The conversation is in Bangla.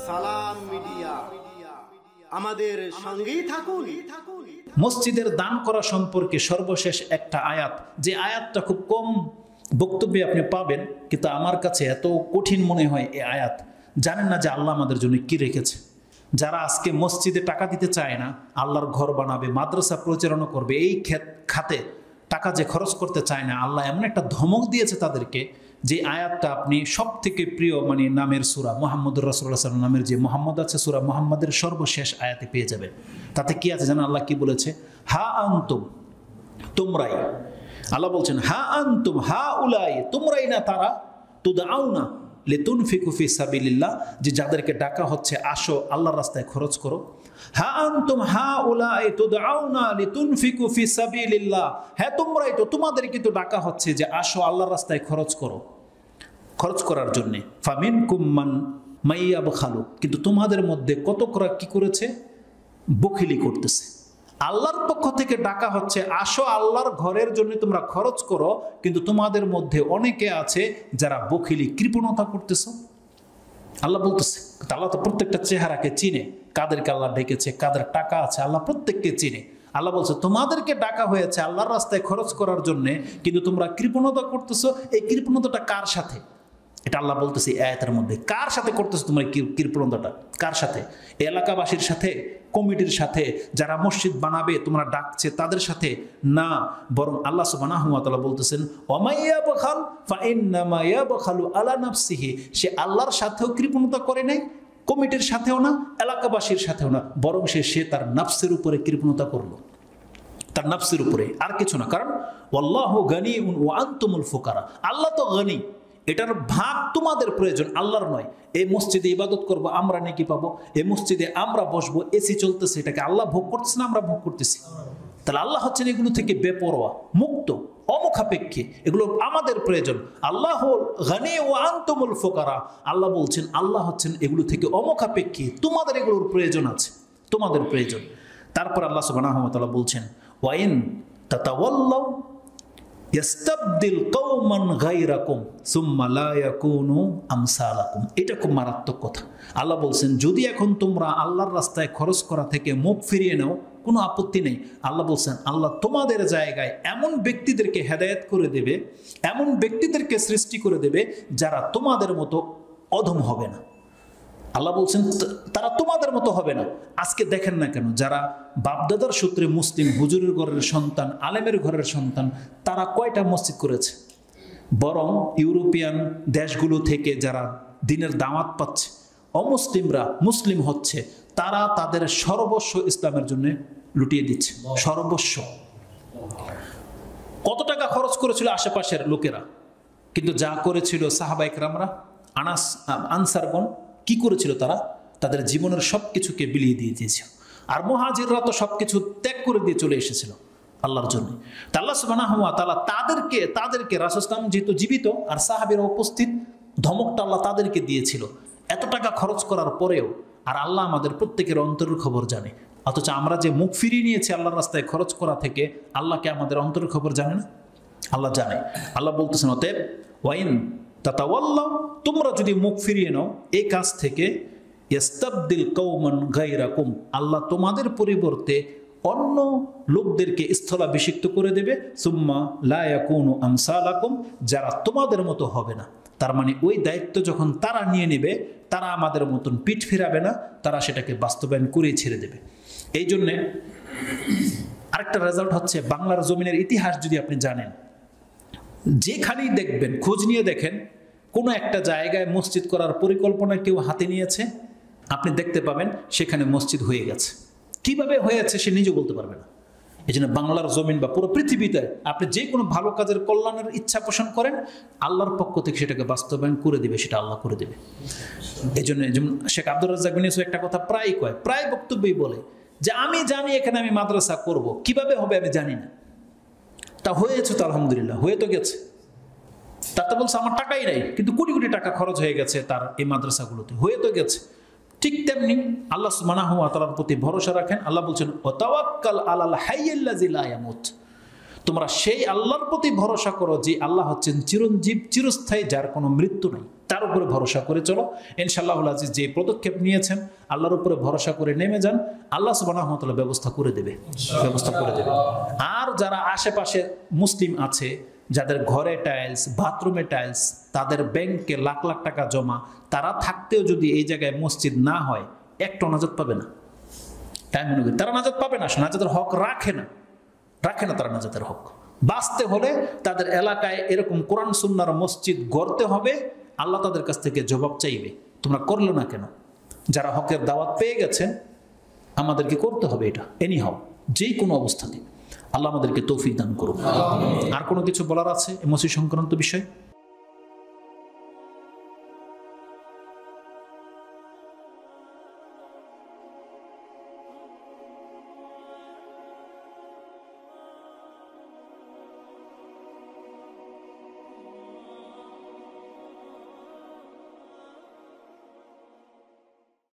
সালাম মিডিয়া আমাদের সঙ্গেই থাকুন। মসজিদের দান করা সম্পর্কে সর্বশেষ একটা আয়াত, যে আয়াতটা খুব কম বক্তব্যে আপনি পাবেন, কিন্তু আমার কাছে এত কঠিন মনে হয় এই আয়াত। জানেন না যে আল্লাহ আমাদের জন্য কি রেখেছে? যারা আজকে মসজিদে টাকা দিতে চায় না, আল্লাহর ঘর বানাবে, মাদ্রাসা পরিচালনা করবে, এই খাতে টাকা যে খরচ করতে চায় না, আল্লাহ এমন একটা ধমক দিয়েছে তাদেরকে, যে আয়াতটা আপনি সব থেকে প্রিয় নামের সূরা মুহাম্মদুর রাসূলুল্লাহ সাল্লাল্লাহু আলাইহি ওয়াসাল্লাম নামের যে মুহাম্মদ আছে, সূরা মুহাম্মাদের সর্বশেষ আয়াতে পেয়ে যাবেন। তাতে কি আছে জানেন? আল্লাহ কি বলেছে? হা আনতুম, তোমরাই। আল্লাহ বলছেন হা আনতুম হা উলাই, তোমরাই না তারা, তুদআউনা লিতুনফিকু ফি সাবিলিল্লাহ, যে যাদেরকে ডাকা হচ্ছে আসো আল্লাহর রাস্তায় খরচ করো। হা আনতুম হা উলাই তুদআউনা লিতুনফিকু ফি সাবিলিল্লাহ, হ্যাঁ তোমরাই তো, তোমাদেরকে তো ডাকা হচ্ছে যে আসো আল্লাহর রাস্তায় খরচ করো, খরচ করার জন্যে। ফামিনকুম মান মাইয়াবখালু, কিন্তু তোমাদের মধ্যে কতকরা কি করেছে? বখিলি করতেছে। আল্লাহর পক্ষ থেকে ডাকা হচ্ছে আসো আল্লাহর ঘরের জন্য তোমরা খরচ করো, কিন্তু তোমাদের মধ্যে অনেকে আছে যারা বখিলি, কৃপণতা করতেছ। আল্লাহ বলতেছে, আল্লাহ তো প্রত্যেকটা চেহারাকে চিনে, কাদেরকে আল্লাহ ডেকেছে, কাদের টাকা আছে, আল্লাহ প্রত্যেককে চিনে। আল্লাহ বলছে তোমাদেরকে ডাকা হয়েছে আল্লাহর রাস্তায় খরচ করার জন্য, কিন্তু তোমরা কৃপণতা করতেছো। এই কৃপণতাটা কার সাথে? এটা আল্লাহ বলতেছে এই আয়াতের মধ্যে। কার সাথে করতেছো তোমরা কৃপণতাটা? কার সাথে? এলাকাবাসীর সাথে, কমিটির সাথে, যারা মসজিদ বানাবে তোমরা ডাকছে তাদের সাথে না, বরং আল্লাহ সুবহানাহু ওয়া তাআলা বলতেছেন ওয়ামাইয়াবখাল ফাইন্নামা ইয়াবখালু আলা নাফসিহি, সে আল্লাহর সাথেও কৃপণতা করে নাই, কমিটির সাথেও না, এলাকাবাসীর সাথেও না, বরং সে তার নাফসের উপরে কৃপণতা করলো, তার নাফসের উপরে, আর কিছু না। কারণ ওয়াল্লাহু গানিউন ওয়া আনতুমুল ফুকারা, আল্লাহ তো গনি, এটার ভাগ তোমাদের প্রয়োজন, আল্লাহর নয়। এই মসজিদে ইবাদত করবো, আমরা নেকি পাবো। এই মসজিদে আমরা বসবো, এসি চলতেছে, এটাকে আল্লাহ ভোগ করতেছে না আমরা ভোগ করতেছি? তাহলে আল্লাহ হচ্ছেন এগুলো থেকে বেপরোয়া, মুক্ত, অমুখাপেক্ষী, এগুলো আমাদের প্রয়োজন। আল্লাহ গানি ওয়া আনতুমুল ফুকারা, আল্লাহ বলছেন আল্লাহ হচ্ছেন এগুলো থেকে অমুখাপেক্ষী, তোমাদের এগুলোর প্রয়োজন আছে, তোমাদের প্রয়োজন। তারপর আল্লাহ সুবহানাহু ওয়া তাআলা বলছেন ওয়াইন তাতাওয়াল্লাউ ইস্তাবদিল কওমান গায়রাকুম সুম্মা লা ইয়াকুনু আমসালাকুম। এটা খুব মারাত্মক কথা। আল্লাহ বলছেন যদি এখন তোমরা আল্লাহর রাস্তায় খরচ করা থেকে মুখ ফিরিয়ে নাও, কোনো আপত্তি নেই। আল্লাহ বলছেন আল্লাহ তোমাদের জায়গায় এমন ব্যক্তিদেরকে হেদায়েত করে দেবে, এমন ব্যক্তিদেরকে সৃষ্টি করে দেবে যারা তোমাদের মতো অধম হবে না। আল্লাহ বলছেন তারা তোমাদের মতো হবে না। আজকে দেখেন না কেন, যারা বাপদাদার সূত্রে মুসলিম, হুজুরের ঘরের সন্তান, আলেমের ঘরের সন্তান, তারা কয়টা মসজিদ করেছে? বরং ইউরোপিয়ান দেশগুলো থেকে যারা দিনের দাওয়াত পাচ্ছে, অমুসলিমরা মুসলিম হচ্ছে, তারা তাদের সর্বস্ব ইসলামের জন্য লুটিয়ে দিচ্ছে, সর্বস্ব। কত টাকা খরচ করেছিল আশেপাশের লোকেরা, কিন্তু যা করেছিল সাহাবা ইকরামরা, আনসারগণ, কি করেছিল? তারা তাদের জীবনের সবকিছুকে বিলিয়ে দিয়ে দিয়েছিল। আর মুহাজিররা তো সবকিছু ত্যাগ করে দিয়ে চলে এসেছিল আল্লাহর জন্য। তা আল্লাহ সুবহানাহু ওয়া তাআলা তাদেরকে রাসূল সাল্লাল্লাহু আলাইহি ওয়াসাল্লাম যেহেতু জীবিত আর সাহাবীরা উপস্থিত, ধমকটা আল্লাহ তাদেরকে দিয়েছিল এত টাকা খরচ করার পরেও। আর আল্লাহ আমাদের প্রত্যেকের অন্তরের খবর জানে, অথচ আমরা যে মুখ ফিরিয়ে নিয়েছি আল্লাহর রাস্তায় খরচ করা থেকে, আল্লাহকে আমাদের অন্তরের খবর জানে না? আল্লাহ জানে। আল্লাহ বলতেছেন অতএব ওয়াইন তাতাওয়াল্লাউ, তোমরা যদি মুখ ফিরিয়ে নাও এই কাজ থেকে, ইস্তাবদিল কওমান গায়রাকুম, আল্লাহ তোমাদের পরিবর্তে অন্য লোকদেরকে স্থলাভিষিক্ত করে দেবে, সুম্মা লা ইয়াকুনু আমসালাকুম, যারা তোমাদের মতো হবে না। তার মানে ওই দায়িত্ব যখন তারা নিয়ে নেবে, তারা আমাদের মতন পিঠ ফিরাবে না, তারা সেটাকে বাস্তবায়ন করেই ছেড়ে দেবে। এই জন্যে আরেকটা রেজাল্ট হচ্ছে, বাংলার জমিনের ইতিহাস যদি আপনি জানেন, যেখানেই দেখবেন, খোঁজ নিয়ে দেখেন, কোনো একটা জায়গায় মসজিদ করার পরিকল্পনা কেউ হাতে নিয়েছে, আপনি দেখতে পাবেন সেখানে মসজিদ হয়ে গেছে। কিভাবে হয়েছে সে নিজে বলতে পারবে না। এই জন্য বাংলার জমিন বা পুরো পৃথিবীতে আপনি যে কোনো ভালো কাজের কল্যাণের ইচ্ছা পোষণ করেন, আল্লাহর পক্ষ থেকে সেটাকে বাস্তবায়ন করে দিবে, সেটা আল্লাহ করে দেবে। এই জন্য শেখ আব্দুর রাজ্জাক বিন ইউসুফ একটা কথা প্রায় কয়, প্রায় বক্তব্যই বলে যে আমি জানি এখানে আমি মাদ্রাসা করব, কিভাবে হবে আমি জানি না, তা হয়েছে তো আলহামদুলিল্লাহ, হয়ে তো গেছে। তাতে বলছে আমার টাকাই নাই, কিন্তু কোটি কোটি টাকা খরচ হয়ে গেছে তার এই মাদ্রাসাগুলোতে, হয়ে তো গেছে। ঠিক তেমনি আল্লাহ সুবহানাহু ওয়া তাআলার প্রতি ভরসা রাখেন। আল্লাহ বলছেন ওয়াতাওয়াক্কাল আলাল হাইয়্যিল্লাযী লা ইয়ামুত, তোমরা সেই আল্লাহর প্রতি ভরসা করো যে আল্লাহ হচ্ছেন চিরঞ্জীব, চিরস্থায়ী, যার কোনো মৃত্যু নাই। তার উপরে ভরসা করে চলো। ইনশাআল্লাহুল আজিজ যে পদক্ষেপ নিয়েছেন আল্লাহর উপরে ভরসা করে নেমে যান, আল্লাহ সুবহানাহু ওয়া তাআলা ব্যবস্থা করে দেবে। আর যারা আশেপাশে মুসলিম আছে, যাদের ঘরে টাইলস, বাথরুমে টাইলস, তাদের ব্যাংকে লাখ লাখ টাকা জমা, তারা থাকতেও যদি এই জায়গায় মসজিদ না হয়, একটা নাজাত পাবে না। তাই মনে করি তারা নাজাত পাবে না, নাজাতের হক রাখে না তারা নাজাতের হক। বাঁচতে হলে তাদের এলাকায় এরকম কোরআন সুন্নাহর মসজিদ গড়তে হবে, আল্লাহ তাদের কাছ থেকে জবাব চাইবে, তোমরা করলে না কেন? যারা হকের দাওয়াত পেয়ে গেছেন আমাদেরকে করতে হবে এটা, এনি হাও, যেই কোনো অবস্থাতে। আল্লাহ আমাদেরকে তৌফিক দান করুন। আর কোনো কিছু বলার আছে মসজিদ সংক্রান্ত বিষয়?